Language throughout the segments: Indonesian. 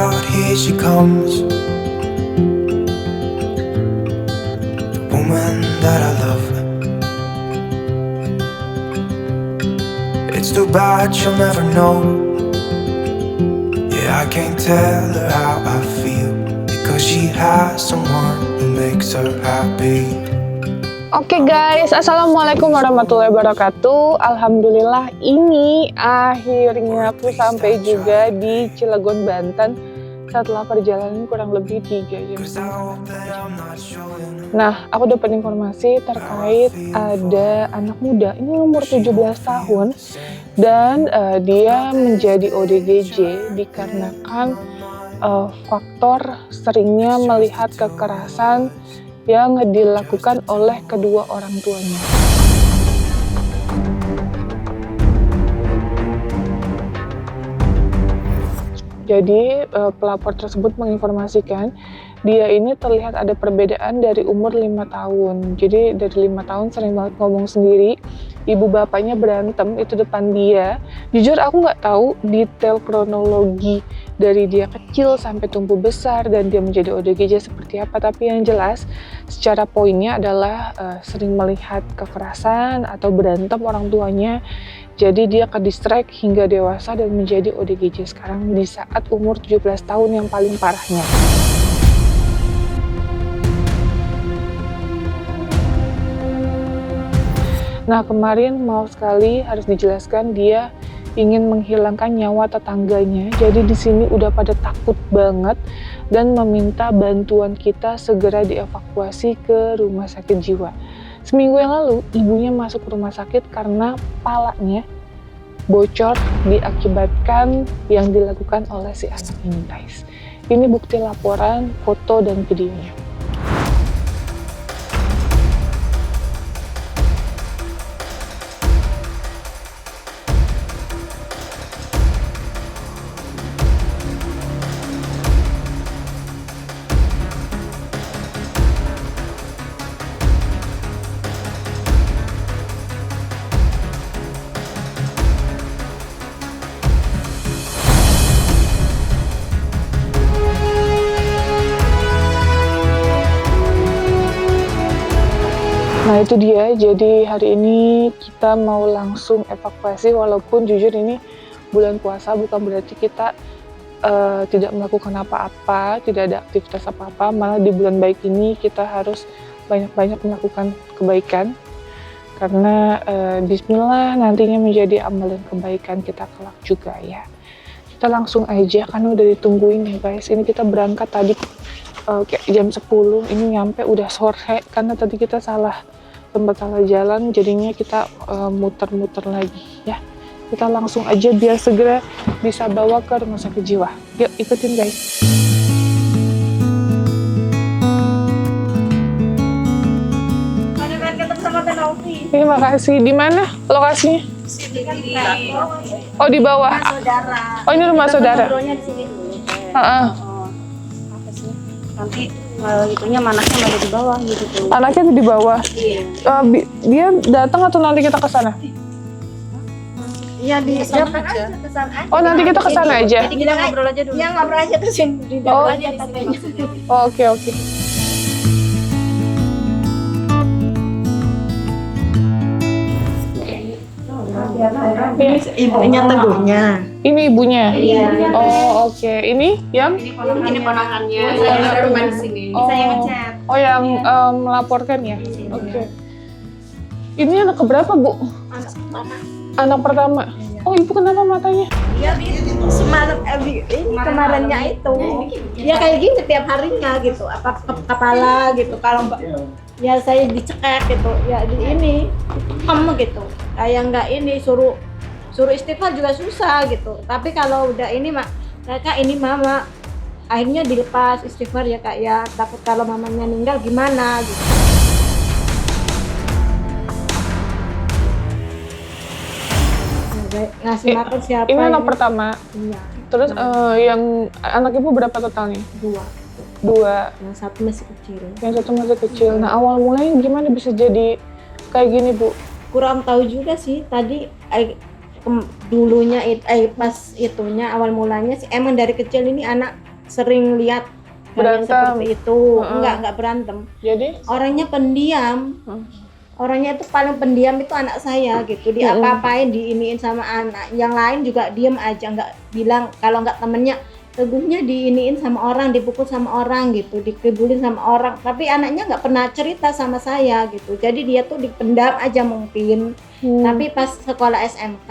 out, here she comes. The woman that I love. It's too bad she'll never know. Yeah, I can't tell her how I feel, because she has someone who makes her happy. Oke guys, assalamualaikum warahmatullahi wabarakatuh. Alhamdulillah ini akhirnya aku sampai juga di Cilegon, Banten setelah perjalanan kurang lebih 3 jam. Nah, aku dapat informasi terkait ada anak muda, ini umur 17 tahun dan dia menjadi ODGJ dikarenakan faktor seringnya melihat kekerasan yang dilakukan oleh kedua orang tuanya. Jadi pelapor tersebut menginformasikan dia ini terlihat ada perbedaan dari umur 5 tahun. Jadi dari 5 tahun sering banget ngomong sendiri. Ibu bapaknya berantem itu depan dia. Jujur aku nggak tahu detail kronologi dari dia kecil sampai tumbuh besar dan dia menjadi ODGJ seperti apa. Tapi yang jelas secara poinnya adalah sering melihat kekerasan atau berantem orang tuanya. Jadi dia ke distract hingga dewasa dan menjadi ODGJ sekarang di saat umur 17 tahun yang paling parahnya. Nah, kemarin mau sekali harus dijelaskan dia ingin menghilangkan nyawa tetangganya. Jadi di sini udah pada takut banget dan meminta bantuan kita segera dievakuasi ke rumah sakit jiwa. Seminggu yang lalu ibunya masuk rumah sakit karena palanya bocor diakibatkan yang dilakukan oleh si anak ini, guys. Ini bukti laporan, foto dan videonya. Nah itu dia, jadi hari ini kita mau langsung evakuasi walaupun jujur ini bulan puasa bukan berarti kita tidak melakukan apa-apa, tidak ada aktivitas apa-apa, malah di bulan baik ini kita harus banyak-banyak melakukan kebaikan karena bismillah nantinya menjadi amalan kebaikan kita kelak juga ya. Kita langsung aja karena udah ditungguin ya guys, ini kita berangkat tadi kayak jam 10, ini nyampe udah sore karena tadi kita sempat salah jalan, jadinya kita muter-muter lagi ya. Kita langsung aja biar segera bisa bawa ke rumah sakit jiwa. Yuk ikutin guys. Terima kasih. Di mana lokasinya? Oh di bawah. Oh ini rumah saudara. Nanti itunya manaknya ada di bawah gitu. Anaknya di bawah. Iya. Dia datang atau nanti kita ke sana? Iya di sana aja. Oh nanti kita ke sana aja. Jadi kita ngobrol aja dulu. Iya ngobrol aja terus di dalam aja katanya. Oh, oke. Ibunya teguhnya. Ini ibunya. Iya. Oh oke. Ini yang? Ini ponakannya. Saya rumah di sini. Saya ngechat. Oh yang melaporkan ya. Oke. Ini anak keberapa Bu? Anak pertama. Oh ibu kenapa matanya? Iya semalam kemarinnya itu. Ya kayak gini setiap harinya gitu. Apa kepala gitu. Kalau ya saya dicekek gitu. Ya di ini gitu. Kayak nggak ini suruh istighfar juga susah gitu. Tapi kalau udah ini mereka ini mama akhirnya dilepas istighfar ya kak ya, takut kalau mamanya meninggal gimana gitu. Ngasih makan siapa? Ini anak pertama. Iya. Terus yang anak ibu berapa totalnya? Dua. Yang satu masih kecil. Yang satu masih kecil. Nah awal mulanya gimana bisa jadi kayak gini Bu? Kurang tahu juga sih tadi dulunya pas itunya awal mulanya sih emang dari kecil ini anak sering lihat hal yang Berantem. seperti itu. Enggak berantem. Jadi? Orangnya pendiam. Orangnya itu paling pendiam itu anak saya gitu. Dia apa-apain diiniin sama anak. Yang lain juga diem aja, nggak bilang. Kalau nggak temennya, teguhnya diiniin sama orang, dipukul sama orang gitu, dikibulin sama orang. Tapi anaknya nggak pernah cerita sama saya gitu. Jadi dia tuh dipendam aja mungkin. Tapi pas sekolah SMK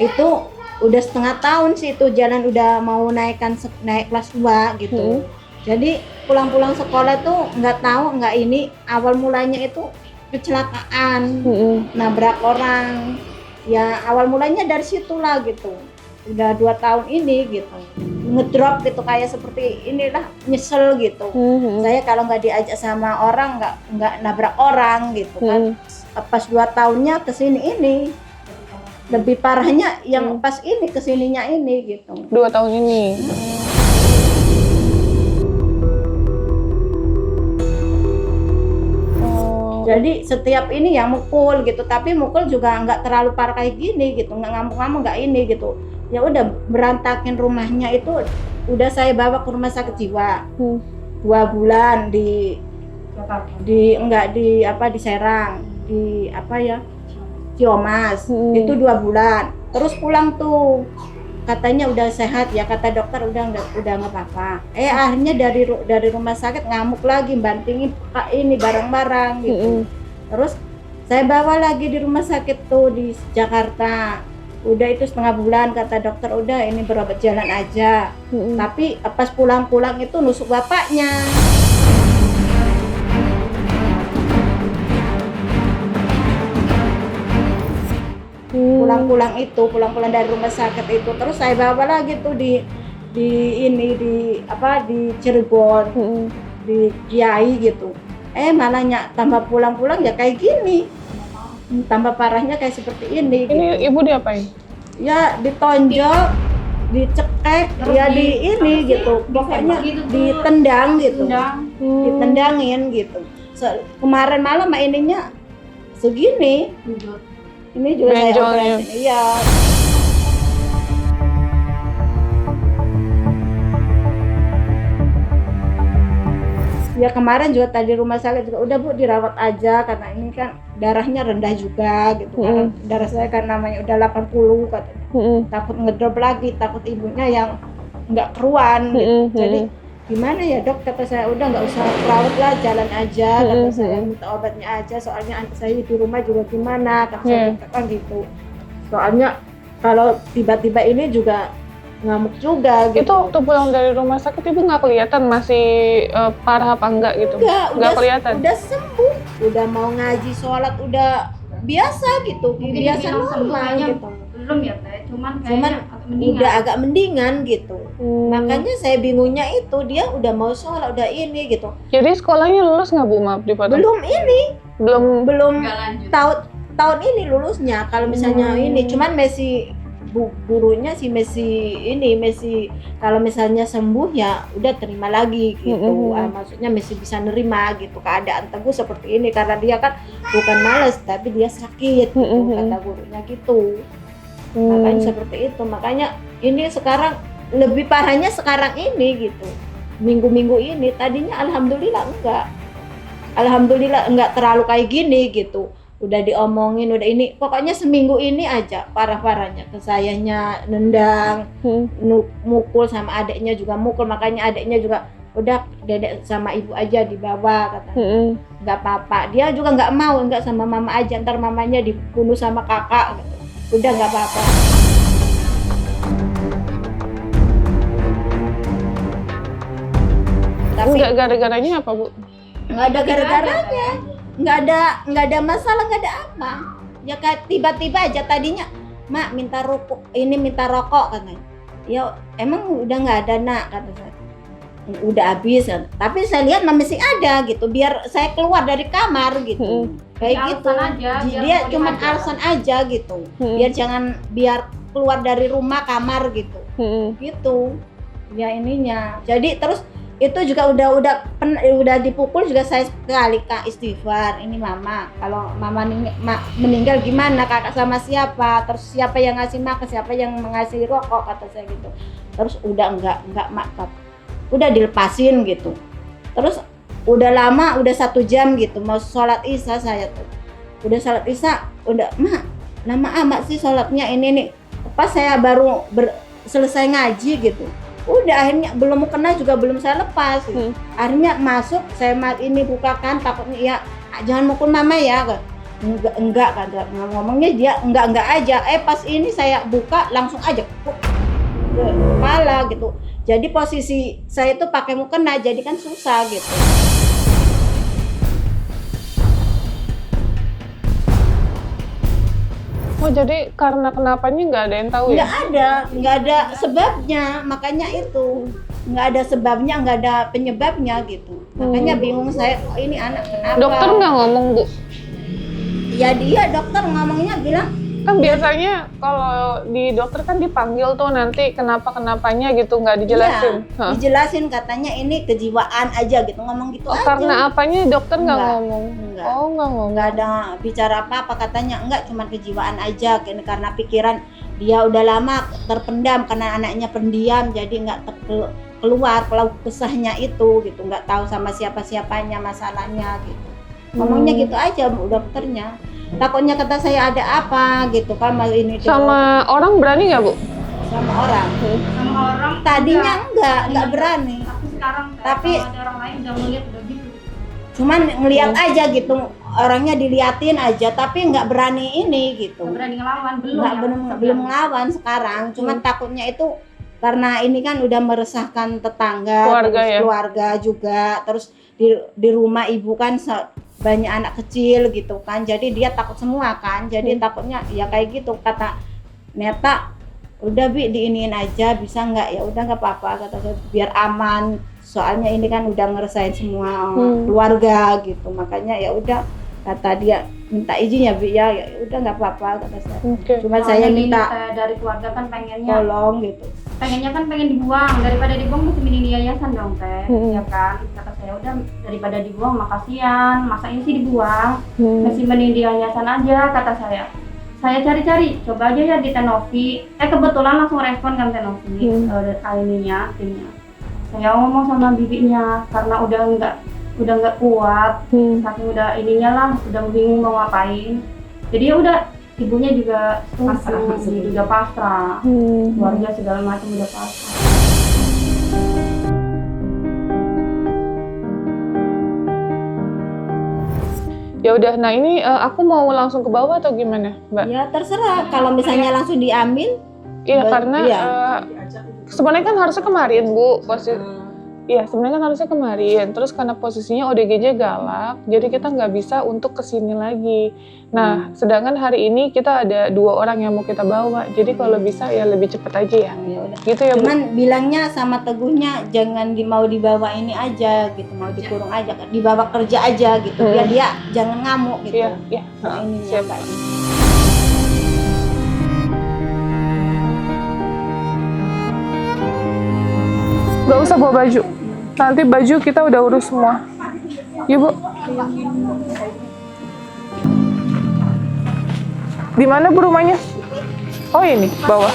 itu udah setengah tahun sih itu jalan, udah mau naik kelas 2 gitu. Jadi pulang-pulang sekolah tuh nggak tahu nggak ini awal mulanya itu kecelakaan, nabrak orang. Ya awal mulanya dari situlah gitu. Udah 2 tahun ini gitu. Ngedrop gitu kayak seperti inilah, nyesel gitu. Saya kalau nggak diajak sama orang nggak nabrak orang gitu kan. Pas 2 tahunnya kesini ini. Lebih parahnya yang pas ini kesininya ini gitu. 2 tahun ini. Jadi setiap ini yang mukul gitu, tapi mukul juga nggak terlalu parah kayak gini gitu, nggak ngamuk-ngamuk nggak ini gitu. Ya udah berantakin rumahnya itu, udah saya bawa ke rumah sakit jiwa. 2 bulan di Serang, di Ciomas. Itu 2 bulan. Terus pulang tuh. Katanya udah sehat ya, kata dokter udah nggak apa-apa. Akhirnya dari rumah sakit ngamuk lagi, bantingin ini barang-barang gitu. Terus saya bawa lagi di rumah sakit tuh di Jakarta. Udah itu setengah bulan, kata dokter udah ini berobat jalan aja. Tapi pas pulang-pulang itu nusuk bapaknya. Pulang-pulang dari rumah sakit itu, terus saya bawa lagi tuh di Cirebon, di Kiai gitu. Malahnya tambah pulang-pulang ya kayak gini, tambah parahnya kayak seperti ini. Ini gitu. ibu diapain? Ya ditonjok, dicekek, ya di ini gitu, pokoknya ditendang gitu, ditendangin gitu. Kemarin malam ininya segini. Ini juga saya operasi. Iya. Ya kemarin juga tadi rumah sakit juga udah Bu dirawat aja karena ini kan darahnya rendah juga gitu. Karena darah saya kan namanya udah 80 katanya. Takut ngedrop lagi, takut ibunya yang nggak keruan gitu. Jadi gimana ya dok, kata saya udah nggak usah rawat lah, jalan aja, kata saya minta obatnya aja, soalnya anak saya di rumah juga gimana, kata saya kan gitu. Soalnya kalau tiba-tiba ini juga ngamuk juga gitu. Itu waktu pulang dari rumah sakit ibu nggak kelihatan masih parah apa enggak gitu? Nggak kelihatan? Udah sembuh, udah mau ngaji, sholat, udah biasa gitu, biasa normal gitu. Belum ya Teh, cuman udah agak mendingan gitu. Makanya saya bingungnya itu, dia udah mau sholat, udah ini gitu. Jadi sekolahnya lulus nggak Bu, maaf dipotong? Belum tahun ini lulusnya. Kalau misalnya ini cuman masih gurunya sih masih kalau misalnya sembuh ya udah terima lagi gitu. Maksudnya masih bisa nerima gitu keadaan Teguh seperti ini, karena dia kan bukan malas tapi dia sakit gitu, kata gurunya gitu. Makanya seperti itu, makanya ini sekarang lebih parahnya sekarang ini gitu, minggu-minggu ini. Tadinya alhamdulillah enggak terlalu kayak gini gitu, udah diomongin, udah ini, pokoknya seminggu ini aja parah-parahnya. Ke sayanya nendang, mukul, sama adiknya juga mukul. Makanya adiknya juga udah dedek sama ibu aja dibawa, katanya nggak apa-apa. Dia juga nggak mau, nggak sama mama aja, ntar mamanya dibunuh sama kakak gitu. Udah nggak apa-apa. Tapi nggak gara-garanya apa Bu? Nggak ada gara-garanya, nggak ada masalah, nggak ada apa. Ya kayak tiba-tiba aja tadinya, Mak minta rokok, katanya. Ya emang udah nggak ada nak, kata saya. Udah habis kan. Tapi saya lihat masih ada gitu, biar saya keluar dari kamar gitu. Kayak gitu. Dia cuma alasan aja gitu. Biar keluar dari rumah kamar gitu. Gitu. Ya ininya. Jadi terus itu juga udah dipukul juga saya sekali, Kak, istighfar. Ini mama, kalau mama meninggal gimana, kakak sama siapa, terus siapa yang ngasih makan, siapa yang ngasih rokok, kata saya gitu. Terus udah enggak mak, udah dilepasin gitu. Terus udah lama, udah 1 jam gitu mau sholat isya, saya tuh udah sholat isya, udah mak lama amat sih sholatnya ini nih, pas saya baru selesai ngaji gitu. Udah akhirnya belum kena juga belum saya lepas. Akhirnya masuk, saya ini bukakan, takutnya ya jangan mukul mama ya. Enggak kan, ngomongnya dia enggak aja. Pas ini saya buka langsung aja ke kepala gitu. Jadi posisi saya itu pakai mukena, jadi kan susah gitu. Oh, jadi karena kenapanya nggak ada yang tahu ya? Nggak ada sebabnya, makanya itu nggak ada sebabnya, nggak ada penyebabnya gitu. Makanya bingung saya, oh ini anak kenapa? Dokter nggak ngomong, Bu? Ya dia dokter ngomongnya bilang, kan biasanya kalau di dokter kan dipanggil tuh nanti kenapa-kenapanya gitu, nggak dijelasin? Iya, dijelasin katanya ini kejiwaan aja gitu, ngomong gitu aja. Karena apanya dokter nggak ngomong? Enggak. Oh, nggak ngomong. Nggak ada bicara apa-apa, katanya enggak, cuma kejiwaan aja karena pikiran dia udah lama terpendam karena anaknya pendiam, jadi nggak keluar kalau kesahnya itu gitu, nggak tahu sama siapa-siapanya masalahnya gitu. Ngomongnya gitu aja Bu dokternya. Takutnya kata saya ada apa gitu kan, ini sama orang berani nggak Bu? Sama orang. Sama orang Tadinya enggak berani. Tapi sekarang Tapi ada orang lain udah ngeliat udah gitu. Cuman ngeliat aja gitu, orangnya diliatin aja, tapi nggak berani ini gitu. Nggak berani ngelawan, Belum ngelawan sekarang. Cuman takutnya itu karena ini kan udah meresahkan tetangga, keluarga juga, terus di rumah ibu kan banyak anak kecil gitu kan, jadi dia takut semua kan, jadi takutnya ya kayak gitu. Kata Neta, udah Bi diiniin aja, bisa nggak? Ya udah nggak apa-apa, kata saya, biar aman, soalnya ini kan udah ngerasain semua keluarga gitu, makanya ya udah, kata dia minta izin ya Bi, ya udah nggak apa-apa, kata saya. Cuma saya minta dari keluarga kan pengennya tolong gitu, pengen dibuang, daripada dibuang mesti mending di yayasan dong Teh, ya kan? Kata saya udah daripada dibuang makasian, masa ini sih dibuang, masih mending di yayasan aja, kata saya. Saya cari-cari, coba aja ya di Tenovi. Kebetulan langsung respon kan Tenovi, timnya. Saya ngomong sama bibinya karena udah nggak kuat, saking udah ininya lah, udah bingung mau ngapain. Jadi ya udah, ibunya juga juga pasrah, keluarga segala macam udah pasrah. Ya udah, nah ini aku mau langsung ke bawah atau gimana, Mbak? ya terserah, kalau misalnya langsung diambil. Iya, karena sebenarnya kan harusnya kemarin Bu, iya sebenarnya kan harusnya kemarin, terus karena posisinya ODGJ galak, jadi kita nggak bisa untuk kesini lagi. Nah, sedangkan hari ini kita ada 2 orang yang mau kita bawa, jadi kalau bisa ya lebih cepet aja ya. Gitu ya Bu. Cuman bilangnya sama Teguhnya jangan mau dibawa ini aja gitu, mau dikurung aja, dibawa kerja aja gitu, biar dia jangan ngamuk gitu. Iya. Nah, ini Siap. Gak usah bawa baju, nanti baju kita udah urus semua. Yuk Bu. Di mana Bu rumahnya? Oh ini, bawah.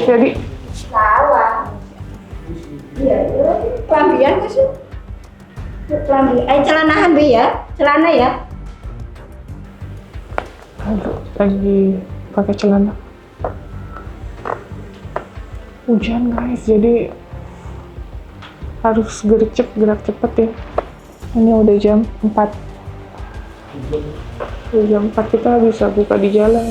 Jadi Sawah. Iya, kelambian kan sih? Kelambian. Celanahan Bi ya? Celana ya? aduh, lagi pakai celana. Hujan guys, jadi harus gerak cepet ya. Ini udah jam 4. Udah jam 4 kita bisa buka di jalan.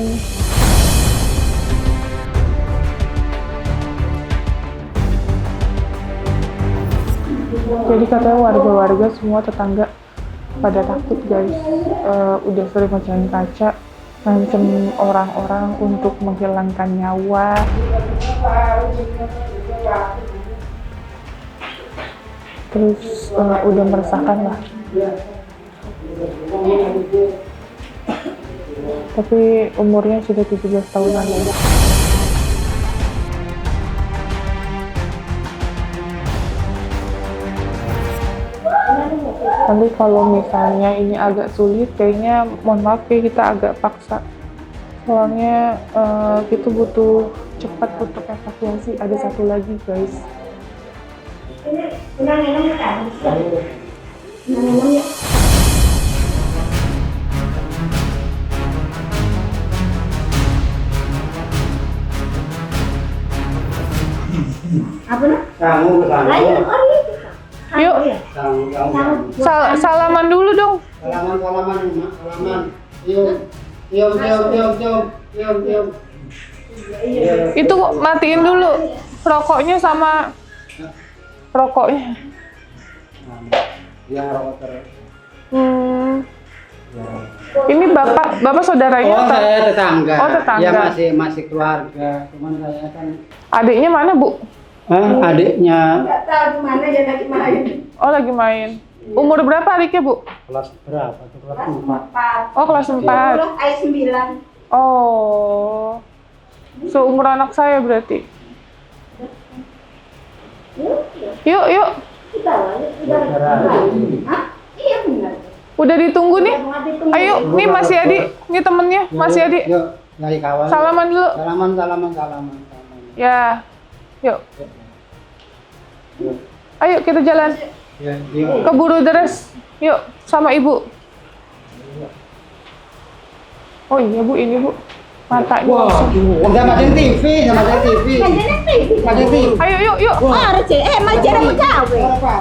Jadi katanya warga-warga semua tetangga pada takut guys, udah sering pecahin kaca, ngancem orang-orang untuk menghilangkan nyawa. Terus udah meresahkan lah. Tapi umurnya sudah 17 tahunan ya. Nanti kalau misalnya ini agak sulit, kayaknya mohon maaf ya kita agak paksa. Soalnya kita butuh cepat untuk evakuasi. Ada satu lagi guys. Apa nak? Kamu ke sana. Ayo, Yuk, salaman dulu dong. Salaman, salaman. Yuk. Itu matiin dulu rokoknya sama rokoknya. Ya, rokok terus. Ini bapak saudaranya? Oh, saya tetangga. Oh, tetangga. Ya masih keluarga. Cuman saya kan. Adiknya mana, Bu? Adiknya Nggak tahu di mana dia lagi main. Oh, lagi main. Umur berapa adiknya, Bu? kelas berapa? Tuh, kelas 4. Oh, kelas 4. Ayat 9. Oh. Seumur anak saya berarti. Yuk. Kita Hah? Iya benar. Udah ditunggu nih. Ayo, nih masih Adi. Nih temennya, masih Adi. Yuk, dari kawan. Salaman dulu. Salaman. Ya. Yuk. Ayo kita jalan. Ya, yuk. Keburu deres. Yuk, sama Ibu. Oh iya, Bu, ini, Bu. Matanya langsung. Udah macam TV. Kan jadi Macam TV. Ayo, yuk. Oh, Receh. Mau jadi mau gawe. Apa?